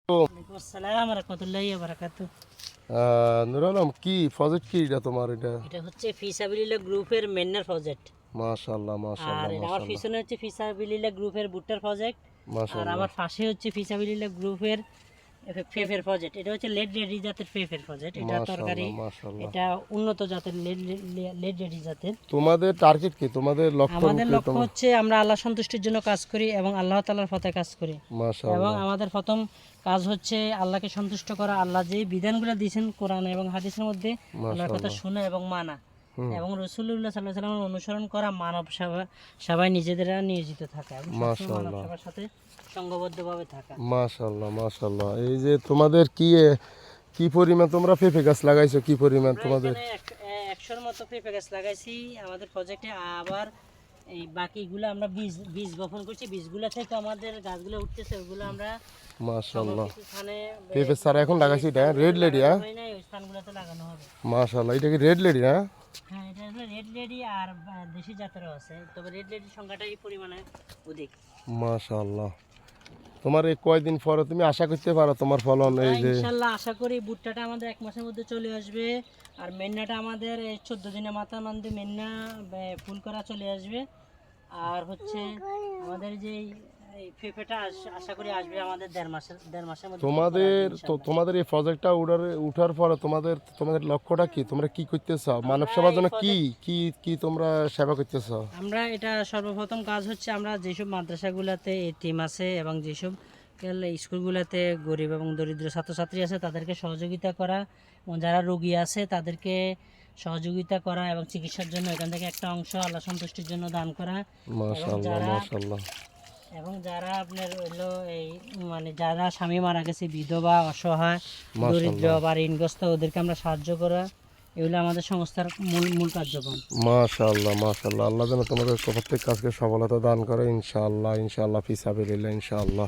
আসসালামু রাহমাতুল্লাহি ওয়া বারাকাতুহু। নুর আলম, কি প্রজেক্ট কি এটা তোমার? এটা হচ্ছে ফিসাবিলিল্লাহ গ্রুপের মেন্নার প্রজেক্ট। মাশাআল্লাহ আর মাশাআল্লাহ আমার মাশাআল্লাহ পিছনে হচ্ছে ফিসাবিলিল্লাহ গ্রুপের ভুট্টার প্রজেক্ট। আর মাশাআল্লাহ আমার পাশে হচ্ছে ফিসাবিলিল্লাহ গ্রুপের ফেফের প্রজেক্ট। এটা হচ্ছে লেড রেডি জাতের ফেফের প্রজেক্ট। এটা তরকারি, মাশাআল্লাহ মাশাআল্লাহ। এটা উন্নত জাতের লেড রেডি জাতের। তোমাদের টার্গেট কি? তোমাদের লক্ষ্য আমাদের কি? লক্ষ্য হচ্ছে আমরা আল্লাহ সন্তুষ্টির জন্য কাজ করি এবং আল্লাহ তাআলার পথে কাজ করি। এবং মাশাআল্লাহ আমাদের প্রথম কাজ হচ্ছে আল্লাহকে সন্তুষ্ট করা। আল্লাহ যে বিধানগুলো দিয়েছেন কোরআন এবং হাদিসের মধ্যে, আল্লাহর কথা শোনা এবং মানা, এবং রাসূলুল্লাহ সাল্লাল্লাহু আলাইহি ওয়াসাল্লামের অনুসরণ করা, মানব সেবায় নিজেদের নিয়োজিত থাকা এবং সবসময় মানব সেবার সাথে সংঘবদ্ধভাবে থাকা। মাশাআল্লাহ মাশাআল্লাহ। এই যে তোমাদের কি পরিমাণ তোমরা পেঁপে গাছ লাগাইছো? কি পরিমাণ তোমাদের? এখানে 100-র মতো পেঁপে গাছ লাগাইছি আমাদের প্রজেক্টে। আবার এই বাকিগুলো আমরা বীজ বপন করছি। বীজগুলো থেকে আমাদের গাছগুলো উঠতেছে, ওগুলো আমরা মাশাআল্লাহ। স্থানে পেঁপে চারা এখন লাগাইছি, এটা রেড লেডি। হ্যাঁ ওই স্থানগুলোতে লাগানো হবে। মাশাআল্লাহ, এটা কি রেড লেডি? হ্যাঁ হ্যাঁ, এটা হলো রেড লেডি আর দেশি জাতেরও আছে, তবে রেড লেডির সংখ্যাটা এই পরিমাণে অধিক। মাশাআল্লাহ। তোমার এই কয়দিন পরে তুমি আশা করতে পারো তোমার ফলন? এই যে ইনশাআল্লাহ আশা করি ভুট্টাটা আমাদের 1 মাসের মধ্যে চলে আসবে। আর মেন্নাটা আমাদের এই 14 দিনের মাথার মধ্যে মেন্না ফুল করা চলে আসবে। আর হচ্ছে আমাদের যে এই পেঁপেটা আশা করি আসবে আমাদের দেড় মাসের মধ্যে। তোমাদের এই প্রজেক্টটা উঠার পরে তোমাদের লক্ষ্যটা কি? তোমরা কি করতে চাও? মানব সেবার জন্য কি কি কি তোমরা সেবা করতে চাও? আমরা এটা সর্বপ্রথম কাজ হচ্ছে আমরা যেসব মাদ্রাসাগুলোতে এতিম আছে এবং যেসব স্কুলগুলোতে গরিব এবং দরিদ্র ছাত্রছাত্রী আছে তাদেরকে সহযোগিতা করা, এবং যারা রোগী আছে তাদেরকে সহযোগিতা করা এবং চিকিৎসার জন্য এখান থেকে একটা অংশ আল্লাহ সন্তুষ্টির জন্য দান করা। মাশাআল্লাহ মাশাআল্লাহ। এবং যারা আপনার হলো এই যারা স্বামী মারা গেছে, বিধবা, অসহায়, দরিদ্র বা ঋণগ্রস্ত, ওদেরকে আমরা সাহায্য করা, এগুলো আমাদের সংস্থার মূল কার্যক্রম। মাশাআল্লাহ মাশাআল্লাহ। আল্লাহ যেন তোমাদের প্রত্যেক কাজকে সফলতা দান করে ইনশাআল্লাহ ইনশাআল্লাহ, ফি সাবিলিল্লাহ ইনশাআল্লাহ।